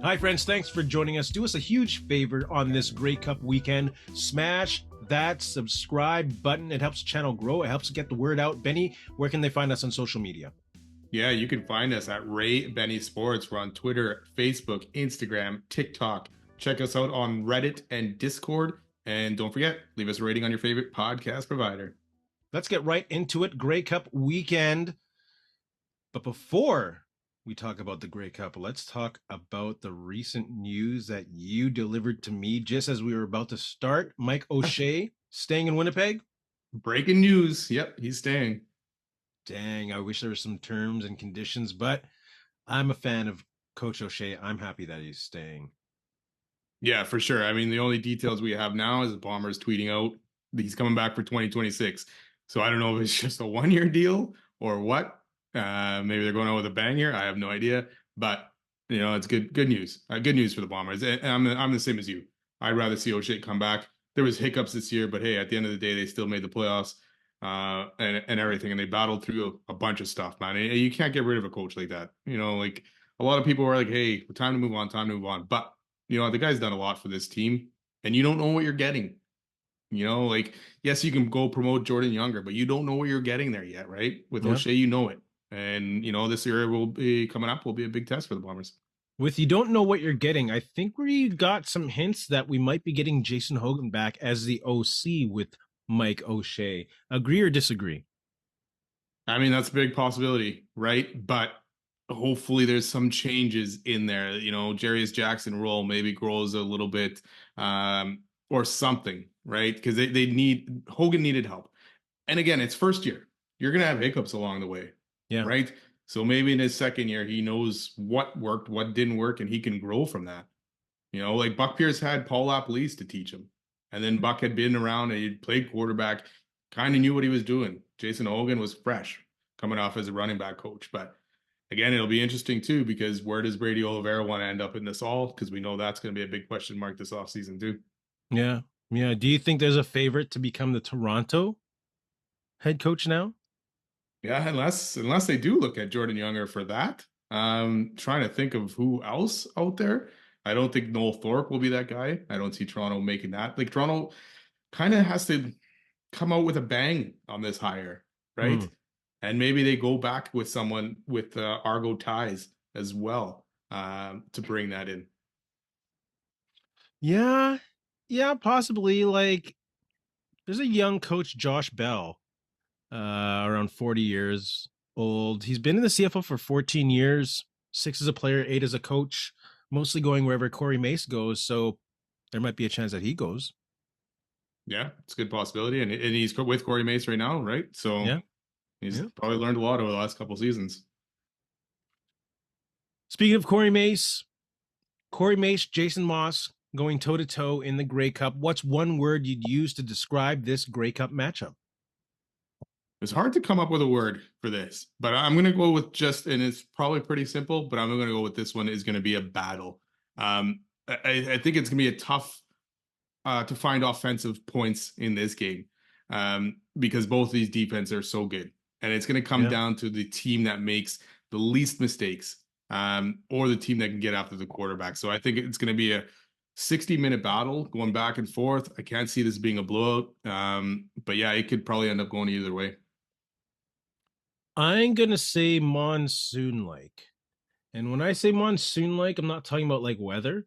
Hi, friends. Thanks for joining us. Do us a huge favor on this Grey Cup weekend. Smash that subscribe button. It helps the channel grow. It helps get the word out. Benny, where can they find us on social media? Yeah, you can find us at Ray Benny Sports. We're on Twitter, Facebook, Instagram, TikTok. Check us out on Reddit and Discord. And don't forget, leave us a rating on your favorite podcast provider. Let's get right into it. Grey Cup weekend. But before we talk about the Grey Cup, let's talk about the recent news that you delivered to me just as we were about to start. Mike O'Shea staying in Winnipeg. Breaking news. Yep, he's staying. Dang, I wish there were some terms and conditions, but I'm a fan of Coach O'Shea. I'm happy that he's staying. Yeah, for sure. I mean, the only details we have now is the Bombers tweeting out he's coming back for 2026. So I don't know if it's just a one-year deal or what. Maybe they're going out with a bang here. I have no idea, but you know, it's good news. Good news for the Bombers. And I'm the same as you. I'd rather see O'Shea come back. There was hiccups this year, but hey, at the end of the day, they still made the playoffs and everything, and they battled through a bunch of stuff, man. And you can't get rid of a coach like that. You know, like a lot of people were like, "Hey, time to move on, time to move on." But you know, the guy's done a lot for this team, and you don't know what you're getting. You know, like yes, you can go promote Jordan Younger, but you don't know what you're getting there yet, right? With O'Shea, you know it. And, you know, this year will be coming up, will be a big test for the Bombers. With you don't know what you're getting, I think we got some hints that we might be getting Jason Hogan back as the OC with Mike O'Shea. Agree or disagree? I mean, that's a big possibility, right? But hopefully there's some changes in there. You know, Jarius Jackson role maybe grows a little bit or something, right? Because Hogan needed help. And again, it's first year. You're going to have hiccups along the way. Yeah. Right. So maybe in his second year, he knows what worked, what didn't work, and he can grow from that. You know, like Buck Pierce had Paul LaPolice to teach him. And then Buck had been around and he'd played quarterback, kind of knew what he was doing. Jason Hogan was fresh coming off as a running back coach. But again, it'll be interesting too, because where does Brady Oliveira want to end up in this all? Because we know that's going to be a big question mark this offseason too. Yeah. Yeah. Do you think there's a favorite to become the Toronto head coach now? Yeah, unless they do look at Jordan Younger for that. Trying to think of who else out there. I don't think Noel Thorpe will be that guy. I don't see Toronto making that. Like Toronto kind of has to come out with a bang on this hire, right? And maybe they go back with someone with Argo ties as well to bring that in. Yeah, possibly. Like there's a young coach, Josh Bell. Around 40 years old. He's been in the CFL for 14 years, 6 as a player, 8 as a coach, mostly going wherever Corey Mace goes. So there might be a chance that he goes. Yeah, it's a good possibility. And he's with Corey Mace right now, right? So yeah. He's probably learned a lot over the last couple of seasons. Speaking of Corey Mace, Jason Moss going toe-to-toe in the Grey Cup. What's one word you'd use to describe this Grey Cup matchup? It's hard to come up with a word for this, but I'm going to go with and it's probably pretty simple, but I'm going to go with this one is going to be a battle. I think it's going to be a tough to find offensive points in this game because both of these defenses are so good. And it's going to come down to the team that makes the least mistakes or the team that can get after the quarterback. So I think it's going to be a 60-minute battle going back and forth. I can't see this being a blowout. But yeah, it could probably end up going either way. I'm going to say monsoon-like. And when I say monsoon-like, I'm not talking about like weather.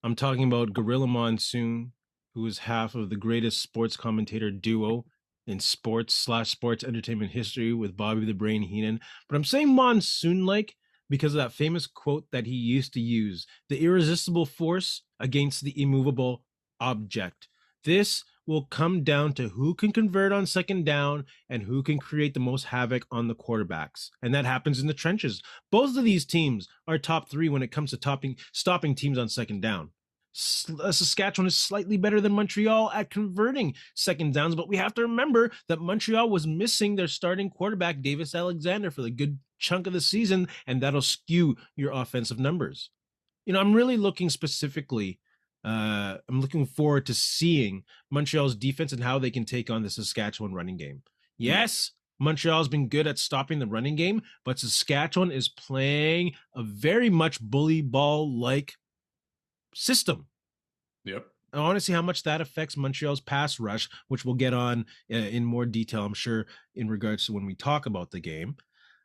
I'm talking about Gorilla Monsoon, who is half of the greatest sports commentator duo in sports/sports entertainment history with Bobby the Brain Heenan. But I'm saying monsoon-like because of that famous quote that he used to use, the irresistible force against the immovable object. This will come down to who can convert on second down and who can create the most havoc on the quarterbacks. And that happens in the trenches. Both of these teams are top 3 when it comes to stopping teams on second down. Saskatchewan is slightly better than Montreal at converting second downs, but we have to remember that Montreal was missing their starting quarterback, Davis Alexander, for the good chunk of the season, and that'll skew your offensive numbers. You know, I'm really looking specifically I'm looking forward to seeing Montreal's defense and how they can take on the Saskatchewan running game. Yes, Montreal's been good at stopping the running game, but Saskatchewan is playing a very much bully ball like system. Yep. I want to see how much that affects Montreal's pass rush, which we'll get on in more detail, I'm sure, in regards to when we talk about the game.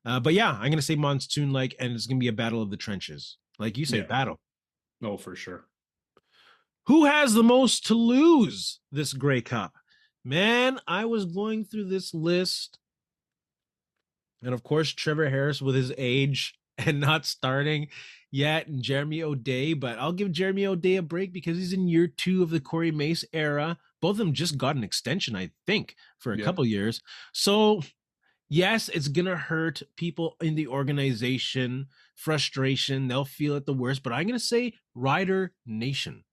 But yeah, I'm going to say monsoon like, and it's going to be a battle of the trenches. Like you say, Yeah. battle. Oh, for sure. Who has the most to lose this Grey Cup? Man, I was going through this list. And of course, Trevor Harris with his age and not starting yet, and Jeremy O'Day. But I'll give Jeremy O'Day a break because he's in year 2 of the Corey Mace era. Both of them just got an extension, I think, for a couple years. So yes, it's going to hurt people in the organization, frustration. They'll feel it the worst. But I'm going to say Rider Nation.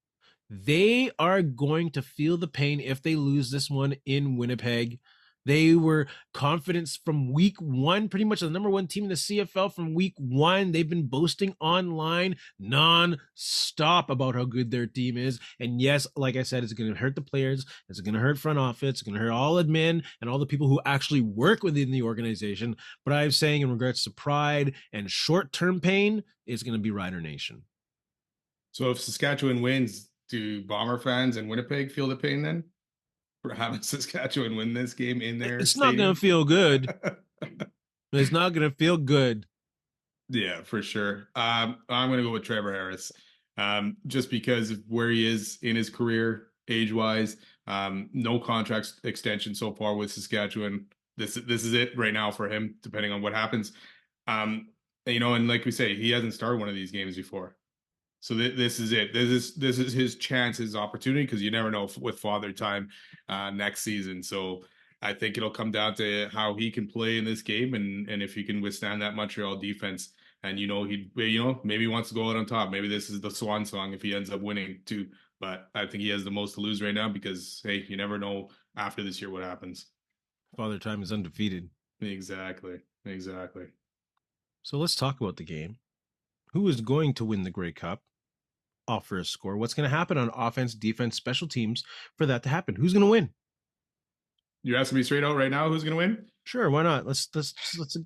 They are going to feel the pain if they lose this one in Winnipeg. They were confident from week 1, pretty much the number 1 team in the CFL from week 1. They've been boasting online non-stop about how good their team is. And yes, like I said, it's going to hurt the players. It's going to hurt front office. It's going to hurt all admin and all the people who actually work within the organization. But I'm saying in regards to pride and short-term pain, it's going to be Rider Nation. So if Saskatchewan wins, do Bomber fans in Winnipeg feel the pain then? For having Saskatchewan win this game in their It's stadium? not going to feel good. It's not going to feel good. Yeah, for sure. I'm going to go with Trevor Harris, just because of where he is in his career, age-wise. No contract extension so far with Saskatchewan. This is it right now for him, depending on what happens. And like we say, he hasn't started one of these games before. So this is it. This is his chance, his opportunity, because you never know with Father Time next season. So I think it'll come down to how he can play in this game, and if he can withstand that Montreal defense. And he maybe wants to go out on top. Maybe this is the swan song if he ends up winning too. But I think he has the most to lose right now because hey, you never know after this year what happens. Father Time is undefeated. Exactly. So let's talk about the game. Who is going to win the Grey Cup? Offer a score. What's going to happen on offense, defense, special teams for that to happen? Who's going to win? You're asking me straight out right now who's going to win? Sure, why not? Let's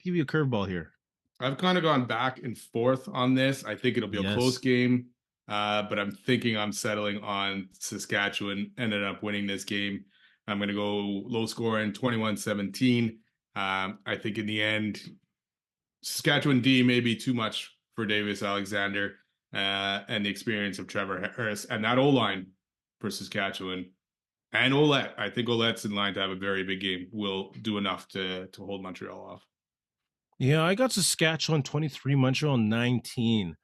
give you a curveball here. I've kind of gone back and forth on this. I think it'll be a close game, but I'm thinking I'm settling on Saskatchewan. Ended up winning this game. I'm going to go low scoring 21-17. I think in the end, Saskatchewan D may be too much for Davis Alexander and the experience of Trevor Harris and that O-line for Saskatchewan. And Ouellette. I think Ouellette's in line to have a very big game. Will do enough to hold Montreal off. Yeah, I got Saskatchewan 23, Montreal 19.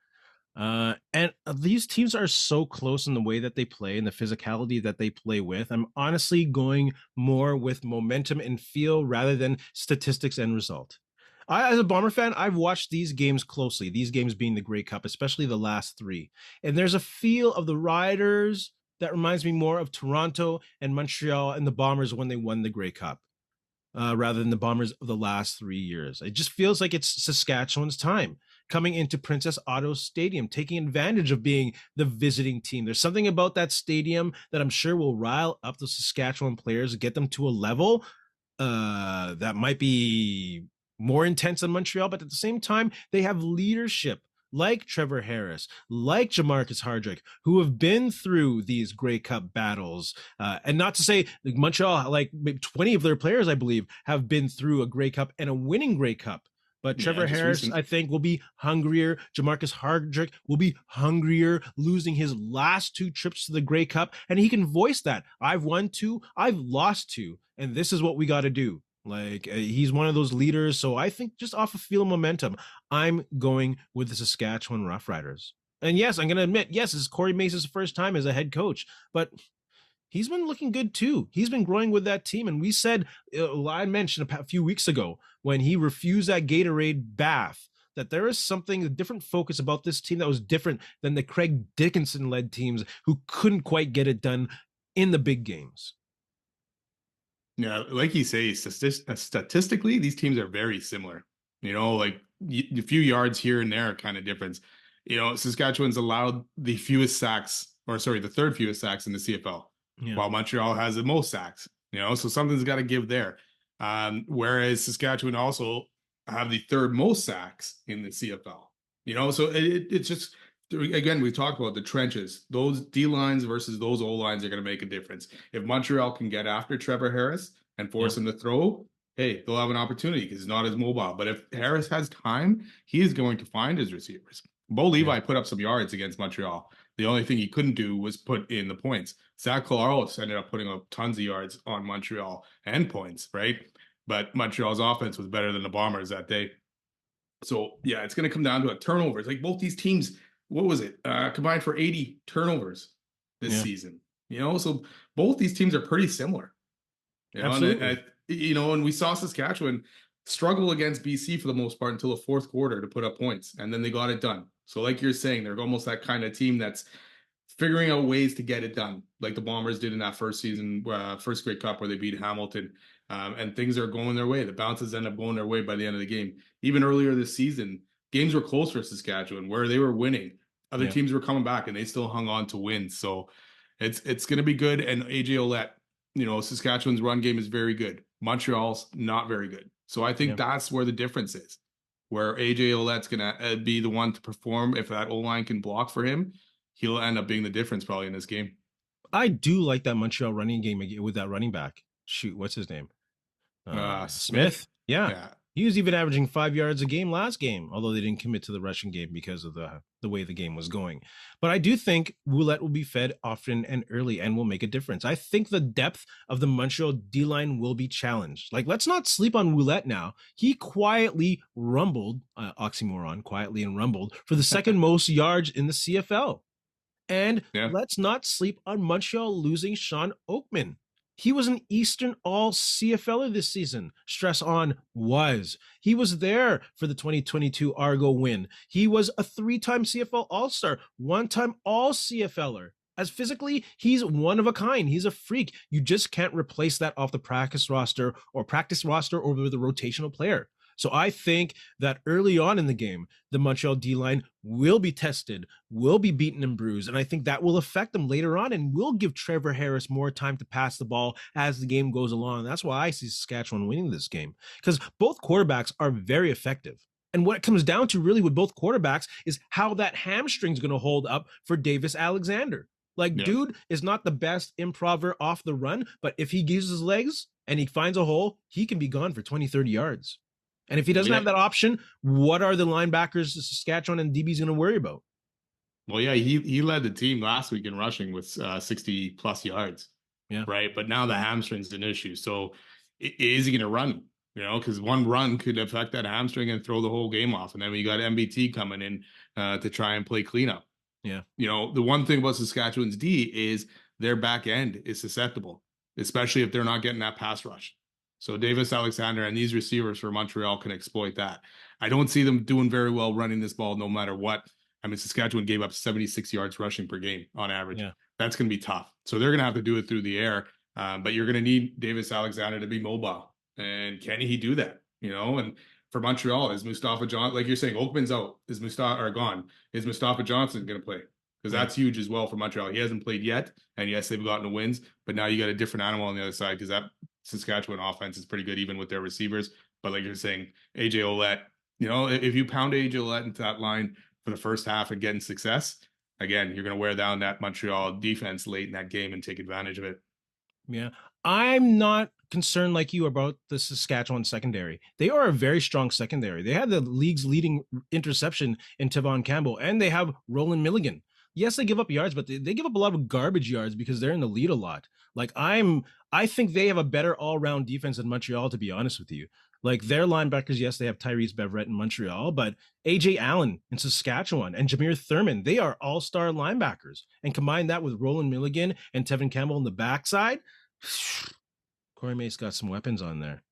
And these teams are so close in the way that they play and the physicality that they play with. I'm honestly going more with momentum and feel rather than statistics and result. As a Bomber fan, I've watched these games closely, these games being the Grey Cup, especially the last 3. And there's a feel of the Riders that reminds me more of Toronto and Montreal and the Bombers when they won the Grey Cup. Rather than the Bombers of the last 3 years. It just feels like it's Saskatchewan's time coming into Princess Otto Stadium, taking advantage of being the visiting team. There's something about that stadium that I'm sure will rile up the Saskatchewan players, get them to a level that might be more intense than Montreal, but at the same time, they have leadership like Trevor Harris, like Jamarcus Hardrick, who have been through these Grey Cup battles. And not to say Montreal, like 20 of their players, I believe, have been through a Grey Cup and a winning Grey Cup. But Trevor Harris, I think, will be hungrier. Jamarcus Hardrick will be hungrier, losing his last 2 trips to the Grey Cup. And he can voice that. I've won 2, I've lost 2, and this is what we got to do. Like he's one of those leaders. So I think just off of feel momentum, I'm going with the Saskatchewan Roughriders. And yes, I'm going to admit, yes, this is Corey Mace's first time as a head coach, but he's been looking good too. He's been growing with that team. And we said, I mentioned a few weeks ago when he refused that Gatorade bath, that there is something, a different focus about this team that was different than the Craig Dickinson-led teams who couldn't quite get it done in the big games. Yeah, like you say, statistically, these teams are very similar. Like a few yards here and there kind of difference. Saskatchewan's allowed the fewest sacks, or sorry, the 3rd fewest sacks in the CFL, while Montreal has the most sacks. So something's got to give there. Whereas Saskatchewan also have the third most sacks in the CFL. So it's just, again, we talked about the trenches. Those D lines versus those O lines are going to make a difference. If Montreal can get after Trevor Harris and Yeah. force him to throw, hey, they'll have an opportunity because he's not as mobile. But if Harris has time, he is going to find his receivers. Bo Yeah. Levi put up some yards against Montreal. The only thing he couldn't do was put in the points. Zach Collaros ended up putting up tons of yards on Montreal and points, right? But Montreal's offense was better than the Bombers that day. So yeah, it's going to come down to a turnovers. Like both these teams, what was it? Combined for 80 turnovers this Yeah. season. So both these teams are pretty similar. Absolutely. And we saw Saskatchewan struggle against BC for the most part until the fourth quarter to put up points, and then they got it done. So, like you're saying, they're almost that kind of team that's figuring out ways to get it done, like the Bombers did in that first season, first Grey Cup, where they beat Hamilton, and things are going their way. The bounces end up going their way by the end of the game. Even earlier this season, games were close for Saskatchewan, where they were winning. Other Yeah. teams were coming back, and they still hung on to win. So, it's going to be good. And AJ Ouellette, Saskatchewan's run game is very good. Montreal's not very good. So I think Yeah. that's where the difference is, where AJ Ouellette's going to be the one to perform. If that O-line can block for him, he'll end up being the difference probably in this game. I do like that Montreal running game with that running back. Shoot, what's his name? Smith? Smith. Yeah. Yeah. He was even averaging 5 yards a game last game, although they didn't commit to the rushing game because of the way the game was going. But I do think Ouellette will be fed often and early and will make a difference. I think the depth of the Montreal D-line will be challenged. Like, let's not sleep on Ouellette now. He quietly rumbled, oxymoron, quietly and rumbled, for the second most yards in the CFL. And Yeah. let's not sleep on Montreal losing Sean Oakman. He was an Eastern All CFLer this season. Stress on was. He was there for the 2022 Argo win. He was a 3-time CFL All-Star, 1-time All CFLer. As physically, he's one of a kind. He's a freak. You just can't replace that off the practice roster or with a rotational player. So I think that early on in the game, the Montreal D-line will be tested, will be beaten and bruised, and I think that will affect them later on and will give Trevor Harris more time to pass the ball as the game goes along. And that's why I see Saskatchewan winning this game, because both quarterbacks are very effective. And what it comes down to really with both quarterbacks is how that hamstring is going to hold up for Davis Alexander. Like, Yeah. dude is not the best improver off the run, but if he gives his legs and he finds a hole, he can be gone for 20, 30 yards. And if he doesn't have that option, what are the linebackers Saskatchewan and DBs going to worry about? Well, yeah, he led the team last week in rushing with 60 plus yards. Yeah. Right. But now the hamstring's an issue. So is he going to run? Because one run could affect that hamstring and throw the whole game off. And then we got MBT coming in to try and play cleanup. Yeah. The one thing about Saskatchewan's D is their back end is susceptible, especially if they're not getting that pass rush. So Davis Alexander and these receivers for Montreal can exploit that. I don't see them doing very well running this ball no matter what. I mean, Saskatchewan gave up 76 yards rushing per game on average. Yeah. That's going to be tough. So they're going to have to do it through the air. But you're going to need Davis Alexander to be mobile. And can he do that? And for Montreal, is Mustafa Johnson, like you're saying, Oakman's out, is Mustafa Johnson going to play? Because that's huge as well for Montreal. He hasn't played yet. And yes, they've gotten the wins, but now you got a different animal on the other side, because that Saskatchewan offense is pretty good, even with their receivers. But like you're saying, AJ Ouellette, if you pound AJ Ouellette into that line for the first half and getting success, again, you're going to wear down that Montreal defense late in that game and take advantage of it. Yeah. I'm not concerned like you about the Saskatchewan secondary. They are a very strong secondary. They have the league's leading interception in Tevon Campbell, and they have Roland Milligan. Yes, they give up yards, but they give up a lot of garbage yards because they're in the lead a lot. Like, I think they have a better all-round defense than Montreal, to be honest with you. Like, their linebackers, yes, they have Tyrese Beverett in Montreal, but AJ Allen in Saskatchewan and Jameer Thurman, they are all-star linebackers. And combine that with Roland Milligan and Tevin Campbell on the backside, Corey Mace got some weapons on there.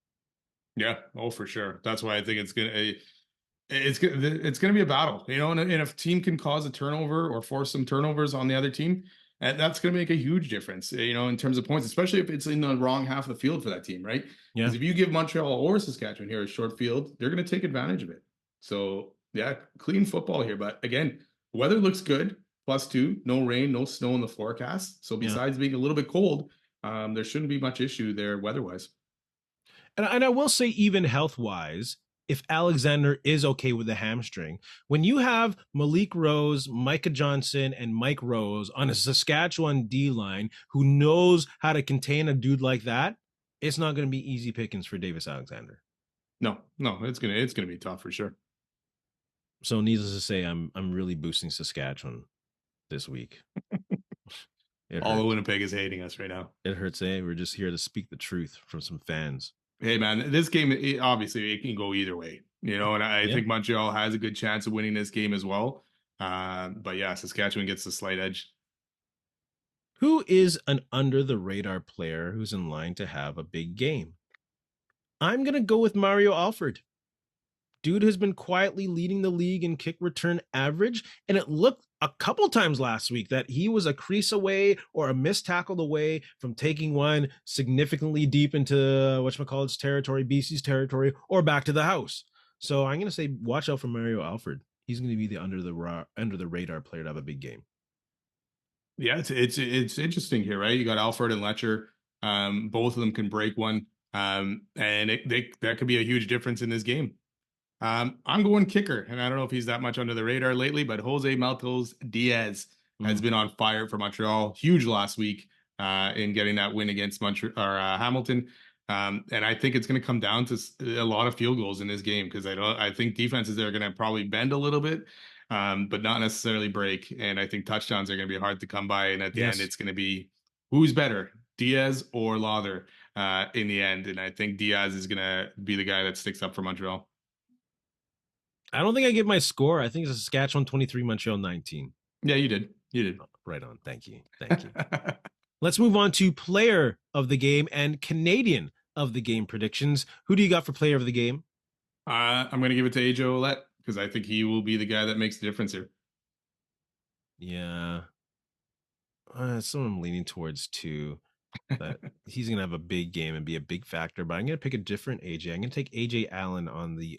Yeah, for sure. That's why I think it's gonna be a battle, and if a team can cause a turnover or force some turnovers on the other team, and that's gonna make a huge difference, in terms of points, especially if it's in the wrong half of the field for that team, right? Yeah. Because if you give Montreal or Saskatchewan here a short field, they're gonna take advantage of it. So yeah, clean football here. But again, weather looks good. +2, no rain, no snow in the forecast. So besides being a little bit cold, there shouldn't be much issue there weather-wise. And I will say, even health wise, if Alexander is okay with the hamstring, when you have Malik Rose, Micah Johnson, and Mike Rose on a Saskatchewan D line who knows how to contain a dude like that, it's not going to be easy pickings for Davis Alexander. No, no, it's gonna be tough for sure. So, needless to say, I'm really boosting Saskatchewan this week. It All of hurts. Winnipeg is hating us right now. It hurts. Eh? We're just here to speak the truth from some fans. Hey man, this game obviously it can go either way, and I Yeah. think Montreal has a good chance of winning this game as well. But yeah, Saskatchewan gets the slight edge. Who is an under the radar player who's in line to have a big game? I'm going to go with Mario Alford. Dude has been quietly leading the league in kick return average, and it looked a couple times last week that he was a crease away or a missed tackle away from taking one significantly deep into whatchamacallit's territory, BC's territory, or back to the house. So I'm going to say watch out for Mario Alford. He's going to be the under the radar player to have a big game. Yeah, it's interesting here, right? You got Alfred and Letcher. Both of them can break one, and that could be a huge difference in this game. I'm going kicker, and I don't know if he's that much under the radar lately, but Jose Maltos Diaz has been on fire for Montreal. Huge last week in getting that win against Montreal or Hamilton. And I think it's going to come down to a lot of field goals in this game because I think defenses are going to probably bend a little bit, but not necessarily break. And I think touchdowns are going to be hard to come by. And at the end, Yes. it's going to be who's better, Diaz or Lawther, in the end. And I think Diaz is going to be the guy that sticks up for Montreal. I don't think I give my score. I think it's Saskatchewan 23, Montreal 19. Yeah, you did. You did. Oh, right on. Thank you. Thank you. Let's move on to player of the game and Canadian of the game predictions. Who do you got for player of the game? I'm going to give it to AJ Ouellette because I think he will be the guy that makes the difference here. Yeah. Someone I'm leaning towards too. But he's going to have a big game and be a big factor. But I'm going to pick a different AJ. I'm going to take AJ Allen on the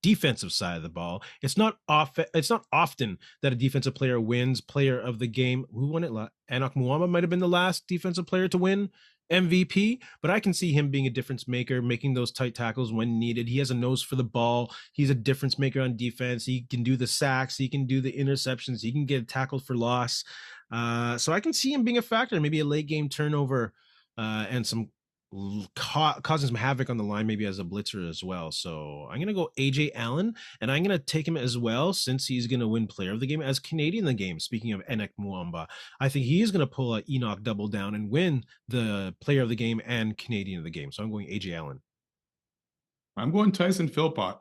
defensive side of the ball. It's not often that a defensive player wins player of the game. Who won it? Enoch Muamba might have been the last defensive player to win MVP, but I can see him being a difference maker, making those tight tackles when needed. He has a nose for the ball. He's a difference maker on defense. He can do the sacks. He can do the interceptions. He can get tackled for loss. So I can see him being a factor, maybe a late game turnover and some causing some havoc on the line, maybe as a blitzer as well. So I'm going to go AJ Allen, and I'm going to take him as well since he's going to win player of the game as Canadian the game. Speaking of Enoch Muamba, I think he's going to pull a Enoch double down and win the player of the game and Canadian of the game. So I'm going AJ Allen. I'm going Tyson Philpott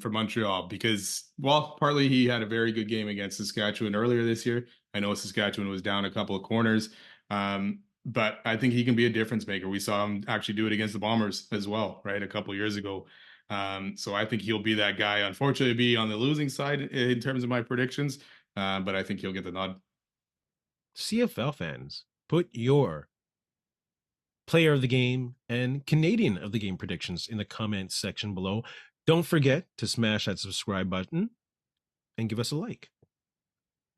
for Montreal because, well, partly he had a very good game against Saskatchewan earlier this year. I know Saskatchewan was down a couple of corners, but I think he can be a difference maker. We saw him actually do it against the Bombers as well, right, a couple of years ago. So I think he'll be that guy. Unfortunately, be on the losing side in terms of my predictions, but I think he'll get the nod. CFL fans, put your player of the game and Canadian of the game predictions in the comments section below. Don't forget to smash that subscribe button and give us a like.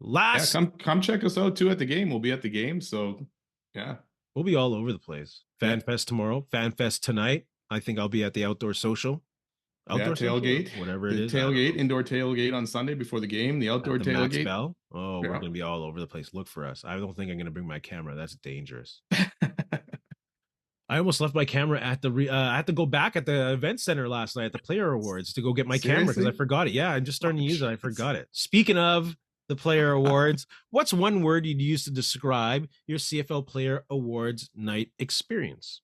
Yeah, come check us out too at the game. We'll be at the game, so yeah. We'll be all over the place. Fan Fest tomorrow, Fan Fest tonight. I think I'll be at the outdoor social. Outdoor tailgate, whatever it is. Tailgate, indoor tailgate on Sunday before the game. The outdoor tailgate. Bell. Oh, we're gonna be all over the place. Look for us. I don't think I'm gonna bring my camera. That's dangerous. I almost left my camera at the. I had to go back at the event center last night at the Player Awards to go get my camera because I forgot it. Yeah, I'm just starting to use it. I forgot it. Speaking of the Player Awards, what's one word you'd use to describe your CFL Player Awards night experience?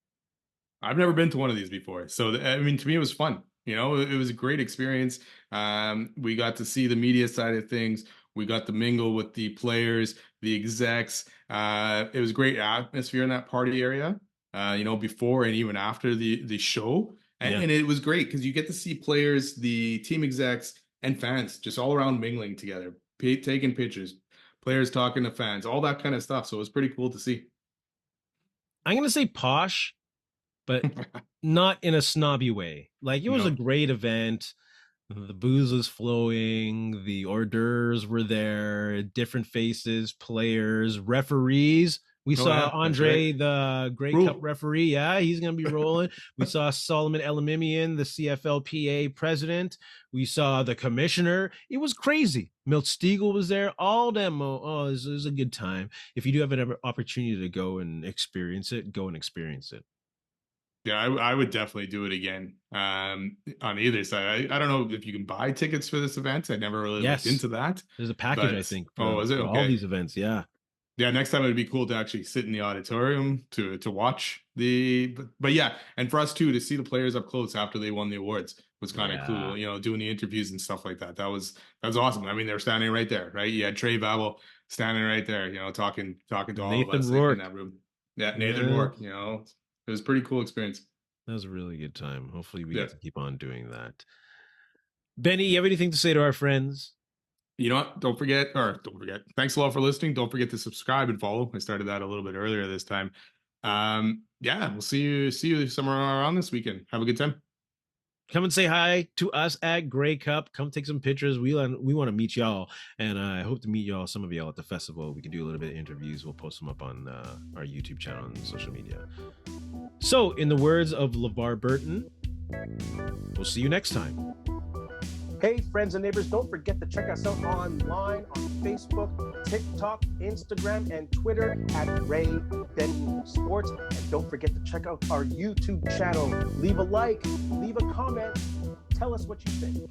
I've never been to one of these before, so I mean, to me, it was fun. It was a great experience. We got to see the media side of things. We got to mingle with the players, the execs. It was a great atmosphere in that party area. Before and even after the show. And it was great because you get to see players, the team execs, and fans just all around mingling together, taking pictures, players talking to fans, all that kind of stuff. So it was pretty cool to see. I'm going to say posh, but not in a snobby way. Like, it was a great event. The booze was flowing. The hors d'oeuvres were there. Different faces, players, referees. We Oh, saw yeah, that's Andre, right. the Grey Cup referee. Yeah, he's going to be rolling. We saw Solomon Elamimian, the CFLPA president. We saw the commissioner. It was crazy. Milt Stiegel was there. All them. Oh, it was a good time. If you do have an opportunity to go and experience it, go and experience it. Yeah, I would definitely do it again. On either side, I don't know if you can buy tickets for this event. I never really looked Yes, into that. there's a package, I But think, oh, is it for all okay? these events. Yeah. Yeah, next time it'd be cool to actually sit in the auditorium to watch but yeah, and for us too to see the players up close after they won the awards was kind of Yeah. cool. Doing the interviews and stuff like that. That was awesome. I mean, they're standing right there, right? You had Trey Babel standing right there, talking to all of Nathan us in Rourke. that room. Yeah, Nathan Yeah. Rourke. It was a pretty cool experience. That was a really good time. Hopefully, we Yeah. get to keep on doing that. Benny, you have anything to say to our friends? You know what? Don't forget. Thanks a lot for listening. Don't forget to subscribe and follow. I started that a little bit earlier this time. Yeah, we'll see you somewhere around this weekend. Have a good time. Come and say hi to us at Grey Cup. Come take some pictures. We want to meet y'all, and I hope to meet y'all, some of y'all at the festival. We can do a little bit of interviews. We'll post them up on our YouTube channel and social media. So, in the words of LeVar Burton, we'll see you next time. Hey, friends and neighbors, don't forget to check us out online on Facebook, TikTok, Instagram, and Twitter at Ray Benny Sports. And don't forget to check out our YouTube channel. Leave a like, leave a comment, tell us what you think.